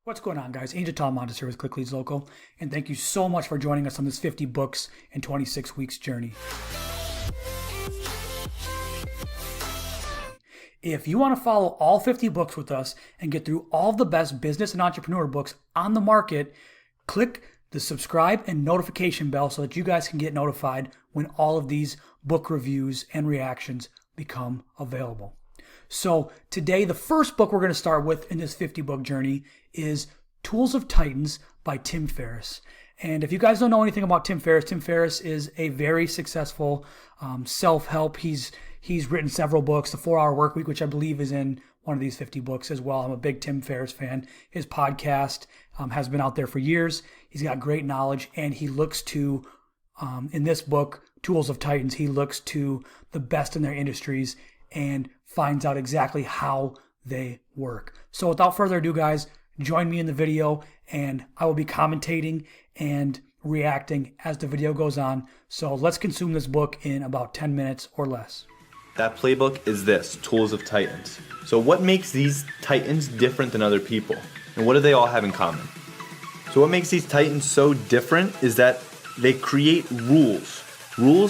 What's going on, guys? Angel Talamantes here with Click Leads Local, and thank you so much for joining us on this 50 books in 26 weeks journey. If you want to follow all 50 books with us and get through all of the best business and entrepreneur books on the market, click the subscribe and notification bell so that you guys can get notified when all of these book reviews and reactions become available. So today, the first book we're going to start with in this 50 book journey is Tools of Titans by Tim Ferriss. And if you guys don't know anything about Tim Ferriss is a very successful self-help. He's written several books, The 4-Hour Workweek, which I believe is in one of these 50 books as well. I'm a big Tim Ferriss fan. His podcast has been out there for years. He's got great knowledge, and he looks to, in this book, Tools of Titans, he looks to the best in their industries and finds out exactly how they work. So without further ado, guys, join me in the video, and I will be commentating and reacting as the video goes on. So let's consume this book in about 10 minutes or less. That playbook is this, Tools of Titans. So what makes these Titans different than other people? And what do they all have in common? So what makes these Titans so different is that they create rules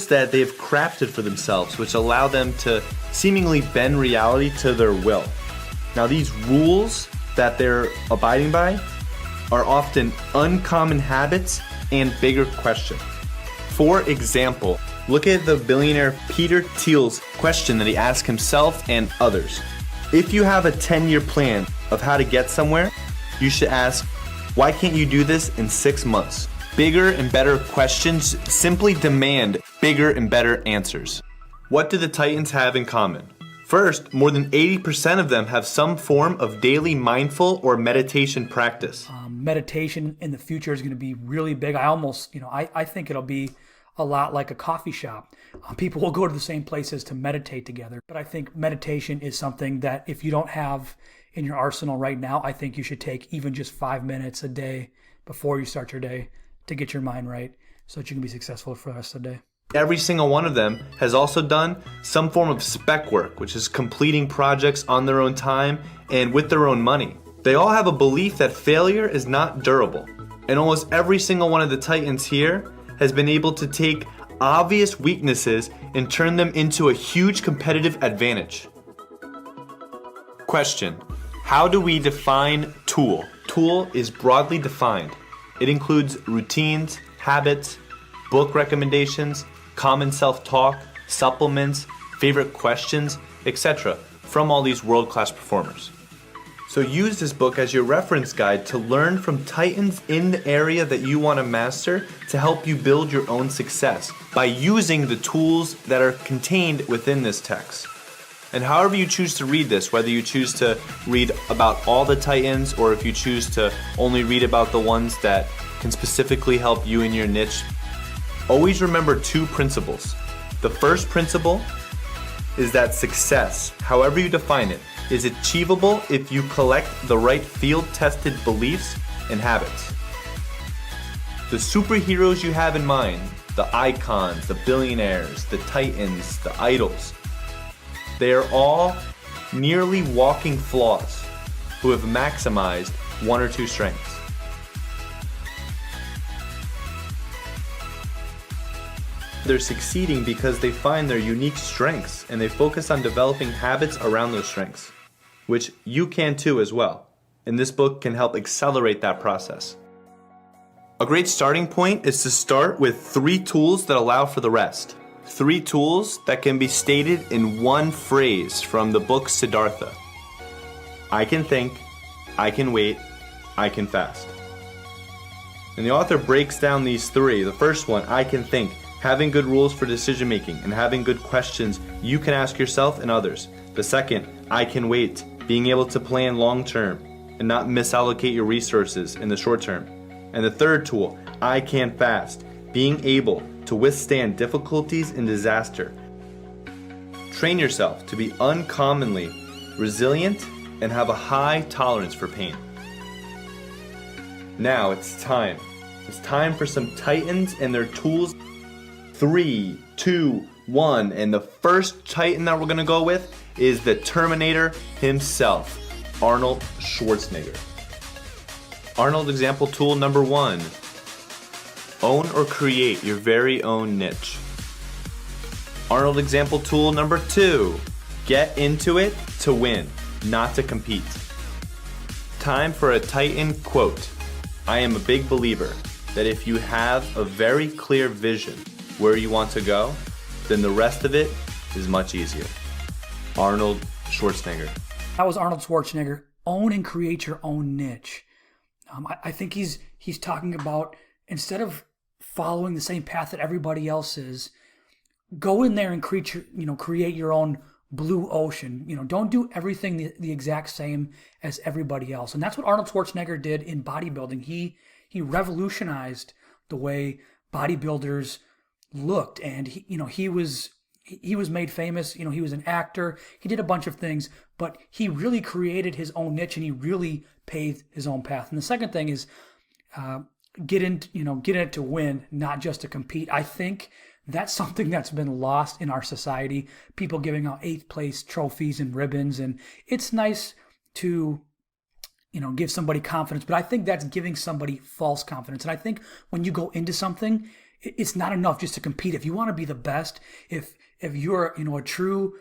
that they've crafted for themselves, which allow them to seemingly bend reality to their will. Now, these rules that they're abiding by are often uncommon habits and bigger questions. For example, look at the billionaire Peter Thiel's question that he asked himself and others. If you have a 10-year plan of how to get somewhere, you should ask, why can't you do this in 6 months? Bigger and better questions simply demand bigger and better answers. What do the Titans have in common? First, more than 80% of them have some form of daily mindful or meditation practice. Meditation in the future is going to be really big. I think it'll be a lot like a coffee shop. People will go to the same places to meditate together. But I think meditation is something that if you don't have in your arsenal right now, I think you should take even just 5 minutes a day before you start your day to get your mind right so that you can be successful for the rest of the day. Every single one of them has also done some form of spec work, which is completing projects on their own time and with their own money. They all have a belief that failure is not durable. And almost every single one of the Titans here has been able to take obvious weaknesses and turn them into a huge competitive advantage. Question: how do we define tool? Tool is broadly defined. It includes routines, habits, book recommendations, common self-talk, supplements, favorite questions, etc. from all these world-class performers. So use this book as your reference guide to learn from Titans in the area that you want to master to help you build your own success by using the tools that are contained within this text. And however you choose to read this, whether you choose to read about all the Titans or if you choose to only read about the ones that can specifically help you in your niche, always remember 2 principles. The first principle is that success, however you define it, is achievable if you collect the right field-tested beliefs and habits. The superheroes you have in mind, the icons, the billionaires, the Titans, the idols, they are all nearly walking flaws who have maximized 1 or 2 strengths. They're succeeding because they find their unique strengths and they focus on developing habits around those strengths, which you can too as well. And this book can help accelerate that process. A great starting point is to start with 3 tools that allow for the rest. 3 tools that can be stated in one phrase from the book Siddhartha. I can think, I can wait, I can fast. And the author breaks down these 3. The first one, I can think, having good rules for decision making and having good questions you can ask yourself and others. The second, I can wait, being able to plan long term and not misallocate your resources in the short term. And the third tool, I can fast, being able to withstand difficulties and disaster. Train yourself to be uncommonly resilient and have a high tolerance for pain. Now it's time. It's time for some Titans and their tools. 3, 2, 1, and the first Titan that we're going to go with is the Terminator himself, Arnold Schwarzenegger. Arnold example tool number 1. Own or create your very own niche. Arnold example tool number 2. Get into it to win, not to compete. Time for a Titan quote. I am a big believer that if you have a very clear vision where you want to go, then the rest of it is much easier. Arnold Schwarzenegger. That was Arnold Schwarzenegger. Own and create your own niche. I think he's talking about, instead of following the same path that everybody else is, go in there and create your own blue ocean. Don't do everything the exact same as everybody else. And that's what Arnold Schwarzenegger did in bodybuilding. He revolutionized the way bodybuilders looked, and he was made famous. He was an actor. He did a bunch of things, but he really created his own niche, and he really paved his own path. And the second thing is get in it to win, not just to compete. I think that's something that's been lost in our society. People giving out 8th place trophies and ribbons, and it's nice to give somebody confidence, but I think that's giving somebody false confidence. And I think when you go into something, it's not enough just to compete. If you want to be the best, if you're a true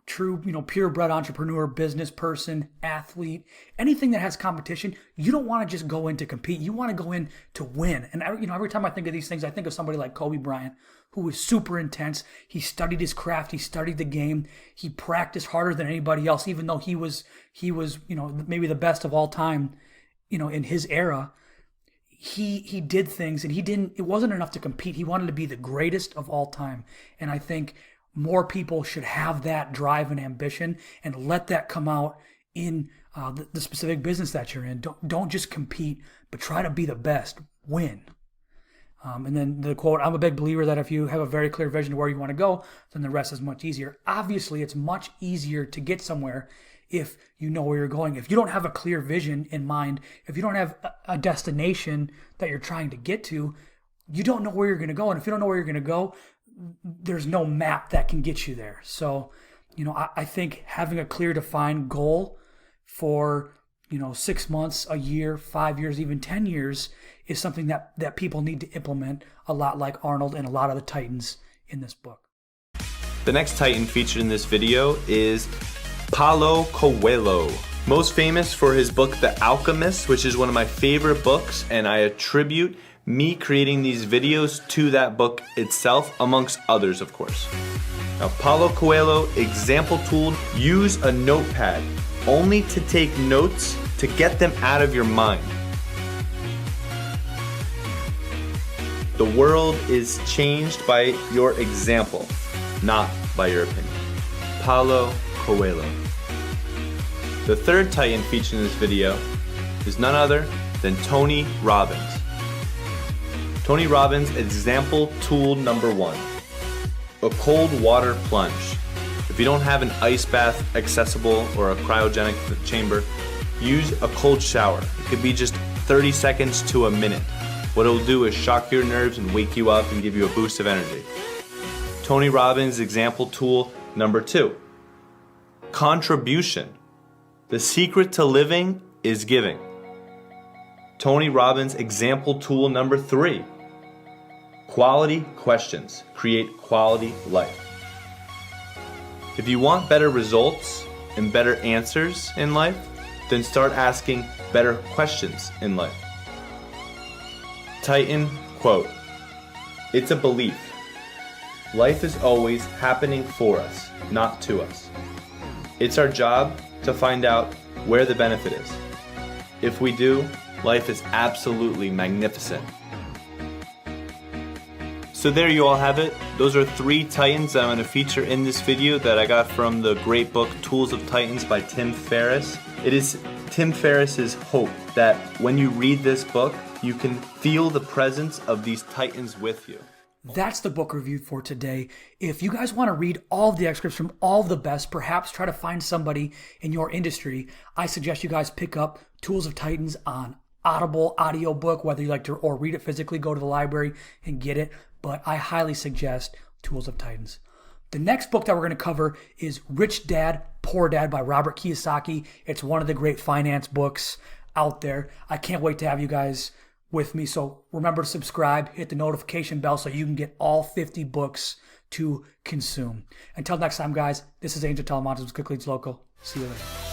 purebred entrepreneur, business person, athlete, anything that has competition, you don't want to just go in to compete. You want to go in to win. And every time I think of these things, I think of somebody like Kobe Bryant, who was super intense. He studied his craft. He studied the game. He practiced harder than anybody else, even though he was maybe the best of all time, in his era. He did things, and it wasn't enough to compete. He wanted to be the greatest of all time. And I think more people should have that drive and ambition, and let that come out in the specific business that you're in. Don't just compete, but try to be the best. Win. And then the quote, I'm a big believer that if you have a very clear vision of where you want to go, then the rest is much easier. Obviously, it's much easier to get somewhere if you know where you're going. If you don't have a clear vision in mind, if you don't have a destination that you're trying to get to, you don't know where you're going to go. And if you don't know where you're going to go, there's no map that can get you there. So, I think having a clear, defined goal for, 6 months, a year, 5 years, even 10 years is something that people need to implement, a lot like Arnold and a lot of the Titans in this book. The next Titan featured in this video is Paulo Coelho. Most famous for his book, The Alchemist, which is one of my favorite books, and I attribute me creating these videos to that book itself, amongst others, of course. Now, Paulo Coelho example tool: use a notepad only to take notes to get them out of your mind. The world is changed by your example, not by your opinion. Paulo Coelho. The third Titan featured in this video is none other than Tony Robbins. Tony Robbins example tool number 1. A cold water plunge. If you don't have an ice bath accessible or a cryogenic chamber, use a cold shower. It could be just 30 seconds to a minute. What it'll do is shock your nerves and wake you up and give you a boost of energy. Tony Robbins example tool number 2. Contribution. The secret to living is giving. Tony Robbins example tool number 3. Quality questions create quality life. If you want better results and better answers in life, then start asking better questions in life. Titan quote: it's a belief. Life is always happening for us, not to us. It's our job to find out where the benefit is. If we do, life is absolutely magnificent. So there you all have it. Those are 3 Titans that I'm going to feature in this video that I got from the great book Tools of Titans by Tim Ferriss. It is Tim Ferriss's hope that when you read this book, you can feel the presence of these Titans with you. That's the book review for today. If you guys want to read all of the excerpts from all of the best, perhaps try to find somebody in your industry, I suggest you guys pick up Tools of Titans on Audible audiobook, whether you like to or read it physically, go to the library and get it. But I highly suggest Tools of Titans. The next book that we're going to cover is Rich Dad, Poor Dad by Robert Kiyosaki. It's one of the great finance books. out there. I can't wait to have you guys with me. So remember to subscribe, hit the notification bell so you can get all 50 books to consume. Until next time, guys, this is Angel Talamantes with Quick Leads Local. See you later.